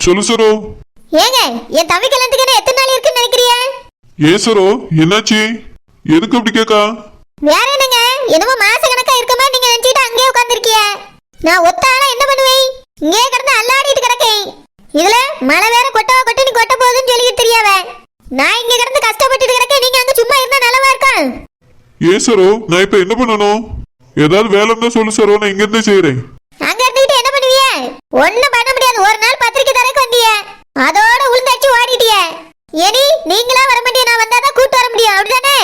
சொல்லு சரோ. ஏங்க என் தம்பி கல்யாணத்துக்கு எத்தனை நாள் இருக்குன்னு நினைக்கிறியா? சரோ என்னாச்சு? எதுக்கு அப்படி கேக்கா? வேற என்னங்க, என்னமோ மாச கணக்கா இருக்கமா நீங்க நினைச்சிட்டு அங்கேயே உட்கார்ந்திருக்கிய. நான் ஒத்தாளா என்ன பண்ணுவேன்? இங்கே கிடந்து அல்லாடிட்டு கிடக்கேன். இதுல மழை வேற கொட்டனி கொட்ட போகுதுன்னு சொல்லிட்டு தெரியாவ. நான் இங்க கிடந்து கஷ்டப்பட்டுட்டு கிடக்கேன், நீங்க அங்க சும்மா இருந்தா நல்லவா இருக்கும். சரோ நான் இப்ப என்ன பண்ணணும்? ஏதாவது வேலை இருந்தா சொல்லு சரோ, நான் இங்க இருந்தே செய்யறேன். அங்க இருந்துட்டு என்ன பண்ணுவிய? ஒண்ணும் பண்ண முடியாது. ஒரு நாள் பத்திரிக்கை தரக்கு வந்திய, அதோட உளுந்தாச்சு ஓடிட்டிய. ஏனி நீங்களா வர மாட்டிய, நான் வந்தாதான் கூட்டு வர முடியும், அப்படிதானே?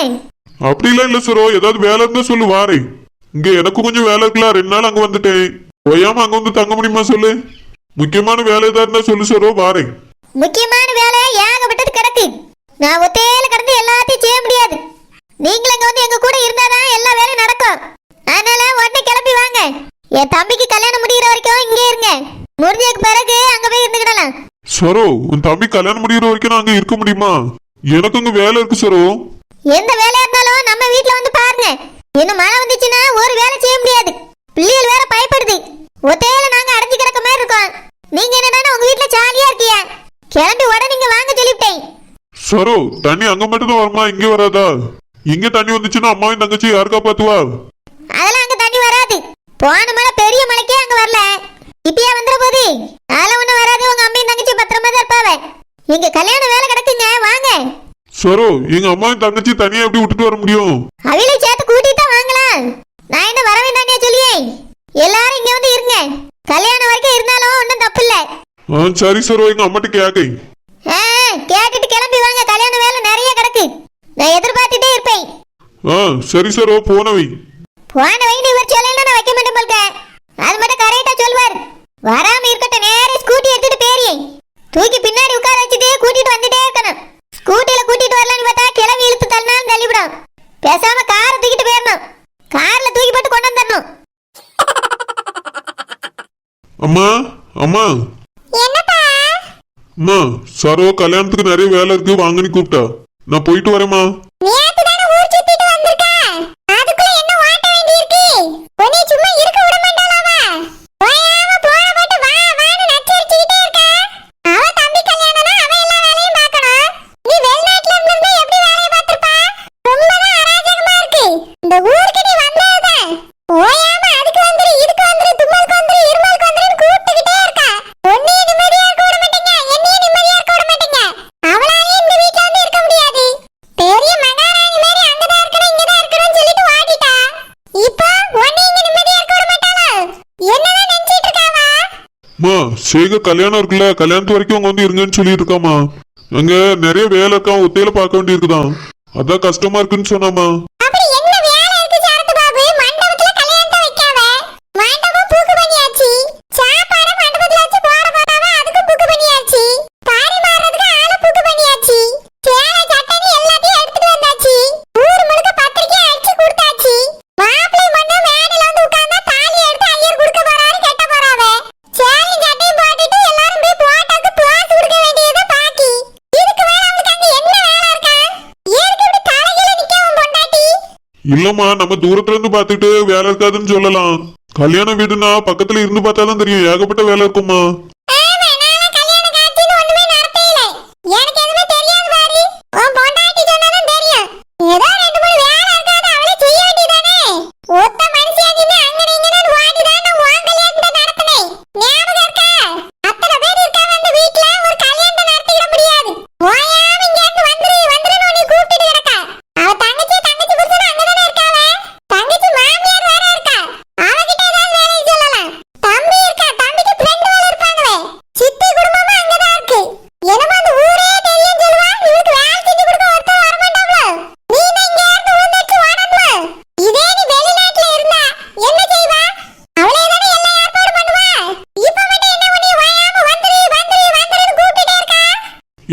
அப்படிலாம் இல்ல சரோ, ஏதாவது வேலை இருந்தா சொல்லு வாரேன். இங்க எனக்கு கொஞ்சம் வேலை இருக்கலாம், 2 நாள் அங்க வந்துட்டேன். ஓயாம அங்க வந்து தங்க முடியுமா சொல்லு? முக்கியமான வேலை ஏதாவது இருந்தா சொல்லு சரோ, வாரேன். முக்கியமான வேலை ஏகப்பட்டது கிடக்கு. நான் ஒத்தையில கிடந்து எல்லாத்தையும் செய்ய முடியாது. நீங்களும் அங்க வந்து எங்க கூட இருந்தாதான் எல்லா வேலையும் நடக்கும். அதனால உடனே கிளம்பி வாங்க. என் தம்பிக்கு கல்யாணம் முடிகிற வரைக்கும் இங்கே இருங்க. முடிஞ்சதுக்கு பிறகு அங்க போய் இருந்துக்கிடலாம். சரோ உன் தம்பி கல்யாணம் முடிகிற வரைக்கும் நான் அங்க இருக்க முடியுமா? எனக்கு அங்க வேலை இருக்கு சரோ. எந்த வேலையா இருந்தாலும் நம்ம வீட்டுல வந்து பாருங்க. இன்னும் மழை வந்துச்சுன்னா ஒரு வேலை செய்ய முடியாது. பிள்ளைகள் வேற பயப்படுது. ஒத்தையில நாங்க அடைஞ்சு கிடக்க மாதிரி இருக்கோம். நீங்க என்னன்னா உங்க வீட்டுல ஜாலியா இருக்கிய. கிளம்பி உடனே நீங்க வாங்க சொல்லிவிட்டேன். சரோ தண்ணி அங்க மட்டும் தான் வருமா, இங்க வராதா? இங்க தண்ணி வந்துச்சுன்னா அம்மாவும் தங்கச்சி யாருக்கா பாத்துவா? அதெல்லாம் அங்க தண்ணி வராது. போன மழை பெரிய மழைக்கே அங்க வரல. இப்பயா வந்துற போது அதெல்லாம் ஒண்ணும் வராது. உங்க அம்மையும் தங்கச்சி பத்திரமா தான் இருப்பாவ. இங்க கல்யாண வேலை கிடக்குங்க, வாங்க. சரோ எங்க அம்மாவும் தங்கச்சி தனியா எப்படி விட்டுட்டு வர முடியும்? அவிலையும் சேர்த்து கூட்டிட்டு தான் வாங்கலாம். நான் என்ன வரவே தானே சொல்லியே. எல்லாரும் இங்க வந்து இருங்க. கல்யாணம் வரைக்கும் இருந்தாலும் ஒன்றும் தப்பு இல்ல. சரி சரோ, எங்க அம்மாட்ட கேக்கை. கேட்டுட்டு கிளம்பி வாங்க. கல்யாண வேலை நிறைய கிடக்கு. நான் எதிர்பார்த்துட்டே இருப்பேன். சரி சரோ, போனவை நீ இவர் சொல்லல நான் வைக்க மாட்டேன் போல்க. அது மட்டும் கரெக்டா சொல்வார். வராம இருக்கட்டும், நேரே ஸ்கூட்டி எடுத்துட்டு பேரி தூக்கி பின்னாடி உட்கார வச்சுட்டு கூட்டிட்டு வந்துட்டே இருக்கணும். ஸ்கூட்டில கூட்டிட்டு வரலான்னு பார்த்தா கிளவி இழுத்து தள்ளினாலும் தள்ளிவிடும். பேசாம காரை தூக்கிட்டு போயிடணும். கார்ல தூக்கி போட்டு கொண்டு வந்துடணும். அம்மா அம்மா என்னப்பா? அம்மா சரோ கல்யாணத்துக்கு நிறைய வேலை இருக்கு, வாங்கன்னு கூப்பிட்டா. நான் போயிட்டு வரேம்மா. சேக கல்யாணம் இருக்குல்ல, கல்யாணத்து வரைக்கும் அவங்க வந்து இருங்கன்னு சொல்லிட்டு இருக்காமா. அங்க நிறைய வேலை இருக்கா, ஒத்தையில பார்க்க வேண்டி இருக்குதான். அதான் கஷ்டமா இருக்குன்னு சொன்னாமா. இல்லம்மா, நம்ம தூரத்துல இருந்து பாத்துட்டு வேலை இருக்காதுன்னு சொல்லலாம். கல்யாண வீடுனா பக்கத்துல இருந்து பார்த்தாலும் தெரியும், ஏகப்பட்ட வேலை இருக்குமா.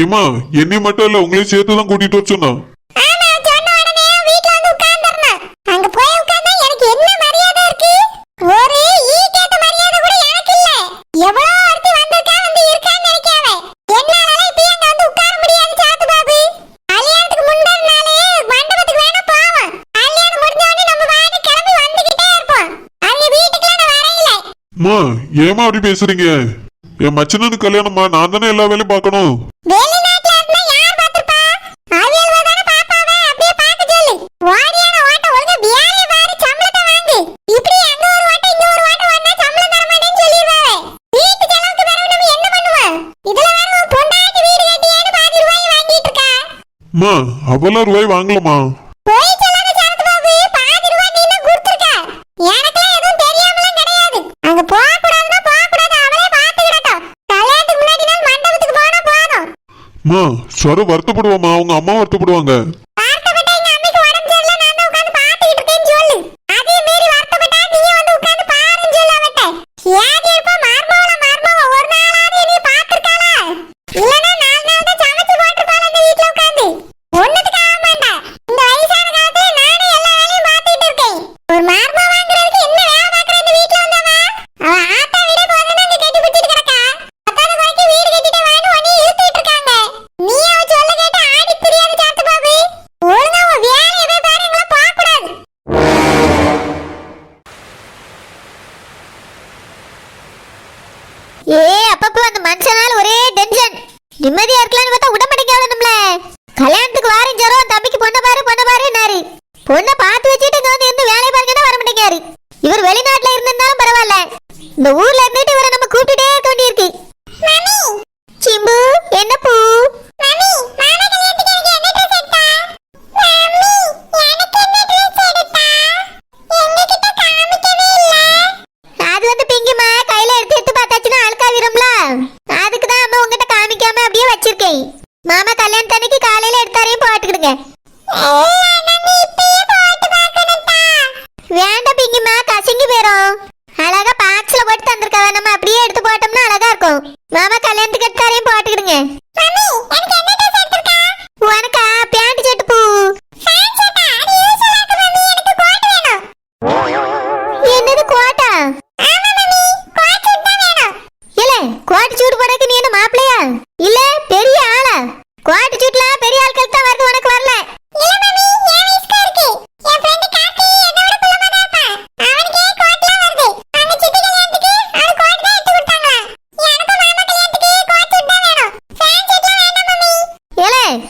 ஏமா என்னை மட்டும் இல்ல உங்களையும் சேர்த்துதான் கூட்டிட்டு வர சொன்னா. ஏமா அப்படி பேசுறீங்க? என் மச்சனனுக்கு கல்யாணமா நான் தானே எல்லா வேலையும் பார்க்கணும். வெளிநாட்டுல இருந்தா யார் பாத்துப்பா? அவியல்வ தான பாப்பாவே, அப்படியே பாக்க சொல்லு. வாடியான ஓட்ட ஒழுங்கா பியாலே பாரு, சம்பளத்தை வாங்கு. இப்படி அங்க ஒரு ஓட்ட இங்க ஒரு ஓட்ட வந்தா சம்பளம் தர மாட்டேன்னு சொல்லிடுவாவே. வீட்டு செலவுக்கு வேற நம்ம என்ன பண்ணுவோம்? இதுல வேற உன் பொண்டாட்டி வீடு கட்டியான்னு 10 ரூபாய் வாங்கிட்டு இருக்கா. அம்மா அவ்வளவு ரூபாய் வாங்கலமா. போய் சொல்லாத சரத்து பாபு, 10 ரூபாய் நீ என்ன கொடுத்துருக்க? எனக்கெல்லாம் எதுவும் தெரியாமலாம் கிடையாது. அங்க போக கூடாதுன்னா போக கூடாது, அவளே பாத்துக்கிடட்டும். கல்யாணத்துக்கு முன்னாடி நாள் மண்டபத்துக்கு போனா போதும். அம்மா சரு வருத்தப்படுவாமா, அவங்க அம்மா வருத்தப்படுவாங்க. வருத்தப்பட்ட எங்க அம்மைக்கு உடம்பு சரியில்லை, நான் தான் உட்கார்ந்து பார்த்துக்கிட்டு இருக்கேன்னு சொல்லு. அதே மீறி வருத்தப்பட்டா நீ வந்து உட்கார்ந்து பாருன்னு சொல்லு அவட்ட. ஏன் இருப்பா மர்மவள ஒரு நாளாவது என்னைய பார்த்திருக்காளா? இல்லனா 4 நாள் தான் சமைச்சு போட்டுருப்பாள் அந்த வீட்டுல உட்கார்ந்து. ஒண்ணுத்துக்கு ஆக மாட்டா. இந்த வயசான காலத்துல நானே எல்லா வேலையும் பார்த்துட்டு இருக்கேன். ஒரு மர்ம வாங்குறதுக்கு என்ன வேலை பார்க்கற இந்த வீட்டுல வந்தவா? அவ ஆத்தா விட போது நாங்க கட்டி பிடிச்சிட்டு கிடக்கா. அத்தான குறைக்கு வீடு கட்டிட்டு வான்னு உன்னை இழுத்துட்டு இருக்காங்க. நீ அவ சொல்ல கேட்டு ஆடி புரியாத சாத்து பாபு. ஒழுங்கா உன் வேலையை போய் பாரு, எங்களை பார்க்கக்கூடாது. அப்பப்போ அந்த மனுஷனால ஒரே டென்ஷன். நிம்மதியா இருக்கலாம்னு பார்த்தா விட மாட்டேங்க நம்மள. கல்யாணத்துக்கு வாரம் ஜரம் தம்பிக்கு பொண்ணை பாருன்னாரு. பொண்ணை பார்த்து வச்சுட்டு இங்க வந்து இருந்து வேலை பாருங்கன்னா வர மாட்டேங்காரு. இவர் வெளிநாட்டுல இருந்திருந்தாலும் பரவாயில்ல, இந்த ஊர்ல இருந்துட்டு இவரை நம்ம கூப்பிட்டுட்டே இருக்க வேண்டியிருக்கு. சிம்பு என்ன பூ? அது வந்து பிங்கிமா கையில எடுத்து பார்த்தாச்சுன்னா அழுக்காவிரும்ல, அதுக்கு தான் அம்மா உங்ககிட்ட காமிக்காம அப்படியே வச்சிருக்கேன். மாமா கல்யாணத்தன்னைக்கு காலையில எடுத்தாரையும் போட்டுக்கிடுங்க. வேண்டாம் பிங்கிமா, கசங்கி போயிரும். அழகா பாக்ஸ்ல போட்டு தந்திருக்காவ, நம்ம அப்படியே எடுத்து போட்டோம்னா அழகா இருக்கும். மாமா கல்யாணத்துக்கு எடுத்தாரையும் போட்டுக்கிடுங்க. உனக்கா பேண்ட் செட்டு பூ? என்னது கோட்டா? இல்ல கோட்டு சூடு போடக்கு நீ என்ன மாப்பிளையா இல்ல பெரிய ஆளா? கோட்டு சூட்ல பெரிய ஆட்கள் தான் வருது, உனக்கு வரல.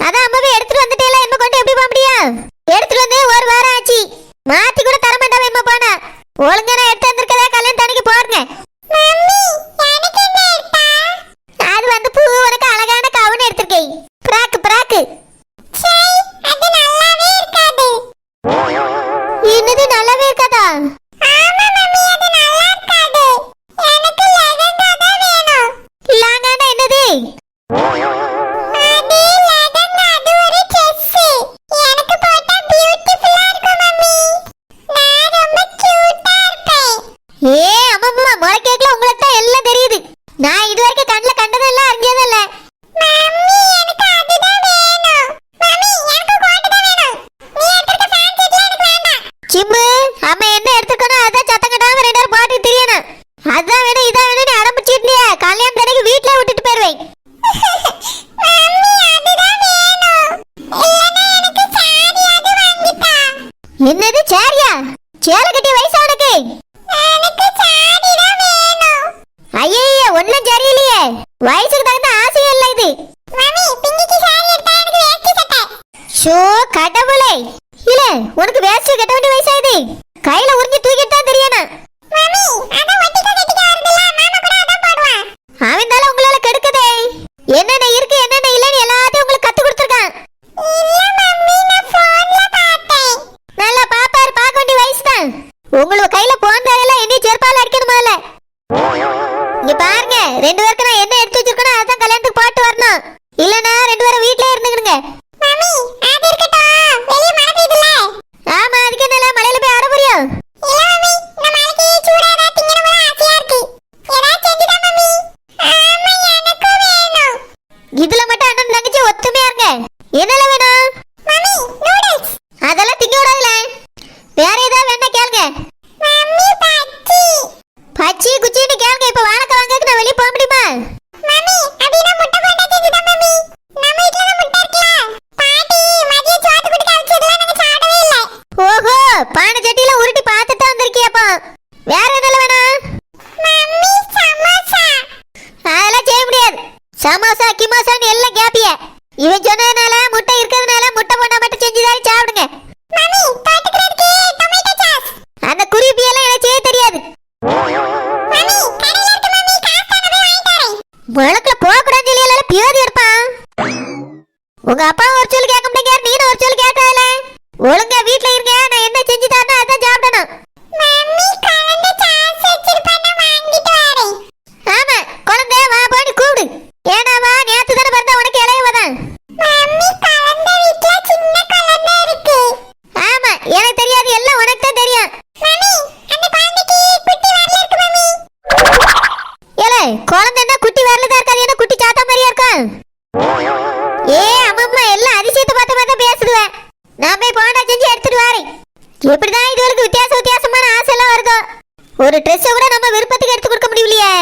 அதான் அம்மாவே எடுத்துட்டு வந்துட்டேல, என்ன கொண்டு எப்படி போக முடியும்? எடுத்துட்டு வந்து ஒரு வாரம் ஆச்சு, மாத்தி கூட தர மாட்டாவே என்ன போனா. ஒழுங்கா நான் எடுத்து வந்திருக்கதா கல்யாணம் தனிக்கு போடுங்க. அது வந்து பூ உனக்கு அழகான கவுன் எடுத்திருக்கேன், பிராக்கு. என்னது நல்லாவே இருக்காதா? லாங்கானா என்னது? ஏ அம்மா முளைக்கேக்கல உங்களுக்கு தான் எல்லாம் தெரியுது. நான் இது வரைக்கும் கண்ணில் கண்டதெல்லாம் அறிஞ்சதில்ல. சிம்பு அம்மா என்ன எடுத்துக்கணும் அதான் சத்தம் கட்டாம 2 பேரும் பாட்டு தெரியணும். அதான் வேணும் இதான் வேணும்னு அடம்பிச்சிட்டு கல்யாணம் தனக்கு வீட்டுல விட்டுட்டு போயிருவேன். என்னது சேரியா? சேலை கட்டிய வயசா உனக்கு? ஐயே ஒன்னும் சரியில்லையே, வயசுக்கு தகுந்த ஆசையும் இல்ல இது. ஷோ கடவுளே, இல்ல உனக்கு வேஸ்ட் கட்ட வேண்டிய வயசா இது? கையில உறிஞ்சு தூக்கிட்டு தான் தெரியணும். அவன் தால உங்களால கெடுக்குதே. என்னென்ன இருக்கு என்னென்ன இல்லன்னு எல்லாத்தையும் உங்களுக்கு கத்து கொடுத்துருக்கான். நல்லா பாப்பாரு, பார்க்க வேண்டிய வயசு தான். உங்களுக்கு கையில போன் தரையில என்னைய செருப்பால அடிக்கணுமால. இங்க பாருங்க, 2 பேருக்கு நான் என்ன எடுத்து வச்சிருக்கணும் அதான் கல்யாணத்துக்கு போட்டு வரணும். இல்லனா 2 பேரும் வீட்லயே இருந்துக்கிடுங்க. ஆமா அதுக்கு என்ன மலையில போய் ஆட முடியும்? இதுல மட்டும் அண்ணன் தங்கச்சி ஒத்துமையா இருங்க. என்னல வேணும்? அதெல்லாம் திங்க விடாதுல, வேற ஏதாவது வேணா கேளுங்க. பச்சி குச்சின்னு கேளுங்க. இப்ப வாழைக்க வாங்கக்கு நான் வெளியே போக முடியுமா? சமோசா கிமோசான்னு எல்லாம் கேப்பிய இவன் சொன்னதுனால முட்டை இருக்கிறதுனால முட்டை போட்டா மட்டும் செஞ்சுதான் சாப்பிடுங்க. மம்மி தொட்டுக்கிறதுக்கு டொமேட்டோ சாஸ். அந்த குறிப்பி எல்லாம் எனக்கு செய்ய தெரியாது. மம்மி கடையில இருக்கு மம்மி, காசு தாங்க போய் வாங்கிட்டு வரேன். வழக்குல போக கூடாதுன்னு சொல்லி எல்லாம் பியோதி எடுப்பான். உங்க அப்பா ஒரு சொல்லு கேட்க மாட்டேங்காரு, நீனும் ஒரு சொல்லு கேட்காதல. ஒழுங்கா வீட்ல இருங்க, நான் என்ன செஞ்சு தரணும் அதான் சாப்பிடணும். மம்மி கலந்த சாஸ் வச்சிருப்பானே வாங்கிட்டு வரேன். ஆமா குழந்தை வா போடி கூடு. ஏனா வா நேத்து தான வந்தா உனக்கு இளையவதான். மம்மி கலந்த வீட்ல சின்ன குழந்தை இருக்கு. ஆமா எனக்கு தெரியாது, எல்லாம் உனக்கு தான் தெரியும். மம்மி அந்த குழந்தைக்கு குட்டி வரல இருக்கு மம்மி. ஏலே குழந்தைன்னா குட்டி வரல தான் இருக்காது, என்ன குட்டி சாத்தா மாதிரியா இருக்கும். ஏ அம்மம்மா எல்லாம் அதிசயத்தை பார்த்து பார்த்து பேசுதுவேன். நான் போய் போண்டா செஞ்சு எடுத்துட்டு வரேன். எப்படிதான் இதுவரைக்கும் வித்தியாசமான ஆசை எல்லாம் வருதோ. ஒரு ட்ரெஸ் கூட நம்ம விருப்பத்துக்கு எடுத்து கொடுக்க முடியலையே.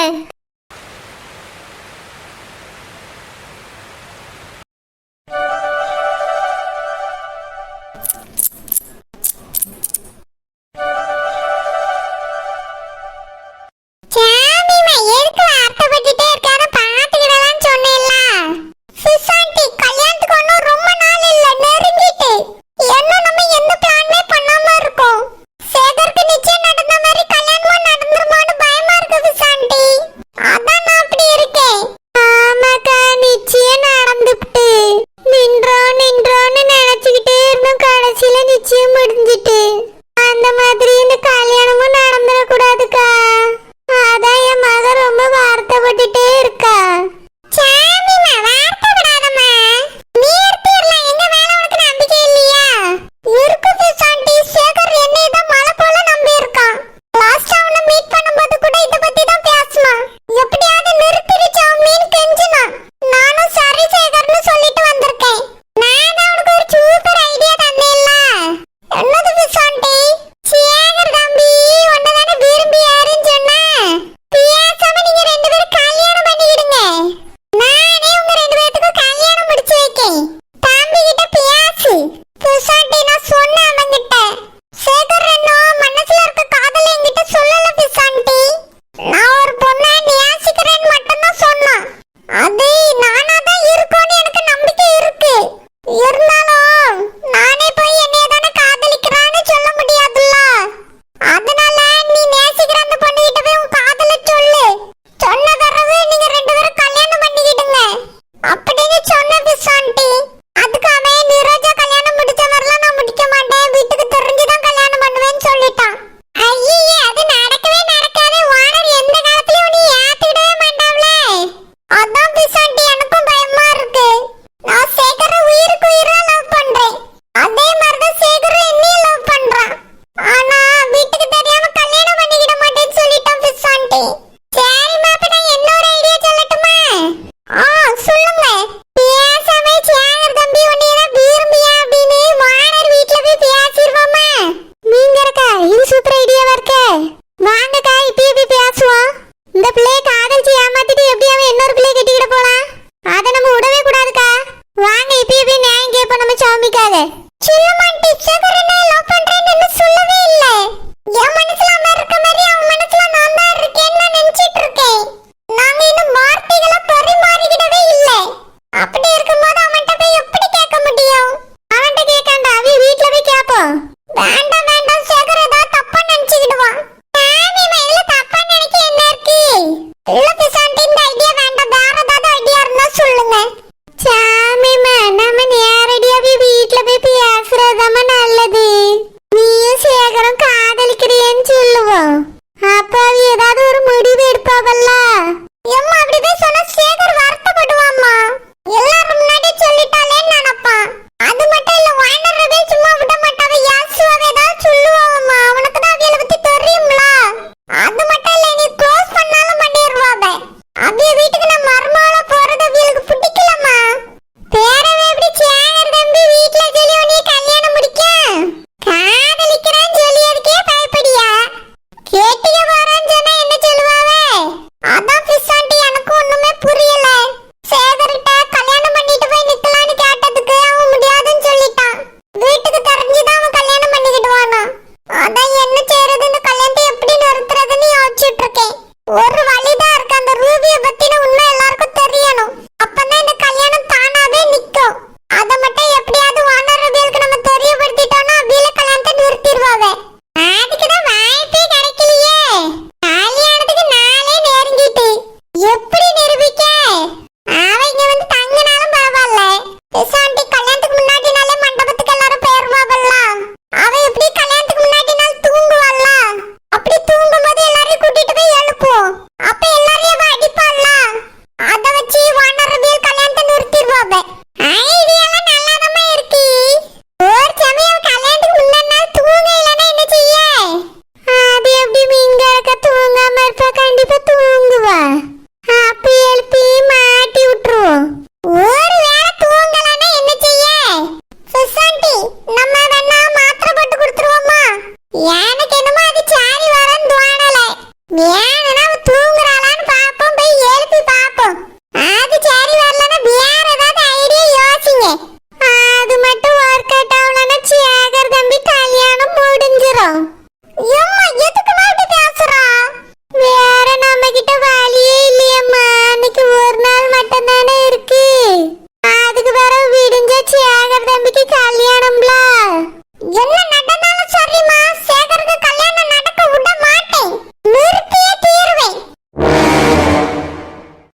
சாமிமா எதுக்கு வார்த்தை